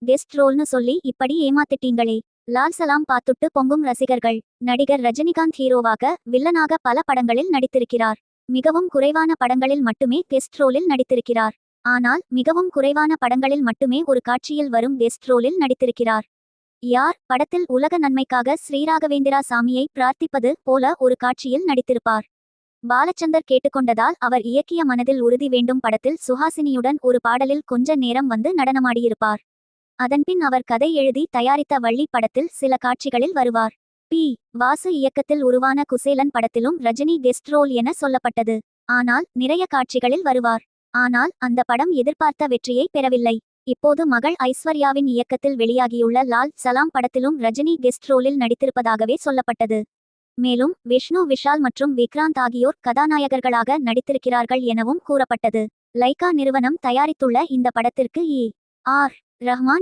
Guest ரோல்னு சொல்லி இப்படி ஏமாத்திட்டீங்களே. லால் சலாம் பார்த்துட்டு பொங்கும் ரசிகர்கள். நடிகர் ரஜினிகாந்த் ஹீரோவாக வில்லனாக பல படங்களில் நடித்திருக்கிறார். மிகவும் குறைவான படங்களில் மட்டுமே கெஸ்ட் ரோலில் நடித்திருக்கிறார். ஆனால் மிகவும் குறைவான படங்களில் மட்டுமே ஒரு காட்சியில் வரும் கெஸ்ட் ரோலில் நடித்திருக்கிறார். யார் படத்தில் உலக நன்மைக்காக ஸ்ரீராகவேந்திரா சாமியை பிரார்த்திப்பது போல ஒரு காட்சியில் நடித்திருப்பார். பாலச்சந்தர் கேட்டுக்கொண்டதால் அவர் இயக்கிய மனதில் உறுதி வேண்டும் படத்தில் சுஹாசினியுடன் ஒரு பாடலில் கொஞ்ச நேரம் வந்து நடனமாடியிருப்பார். அதன்பின் அவர் கதை எழுதி தயாரித்த வள்ளி படத்தில் சில காட்சிகளில் வருவார். பி. வாசு இயக்கத்தில் உருவான குசேலன் படத்திலும் ரஜினி கெஸ்ட் ரோல் என சொல்லப்பட்டது. ஆனால் நிறைய காட்சிகளில் வருவார். ஆனால் அந்த படம் எதிர்பார்த்த வெற்றியை பெறவில்லை. இப்போது மகள் ஐஸ்வர்யாவின் இயக்கத்தில் வெளியாகியுள்ள லால் சலாம் படத்திலும் ரஜினி கெஸ்ட் ரோலில் நடித்திருப்பதாகவே சொல்லப்பட்டது. மேலும் விஷ்ணு விஷால் மற்றும் விக்ராந்த் ஆகியோர் கதாநாயகர்களாக நடித்திருக்கிறார்கள் எனவும் கூறப்பட்டது. லைகா நிறுவனம் தயாரித்துள்ள இந்த படத்திற்கு ஏ. ஆர். ரஹ்மான்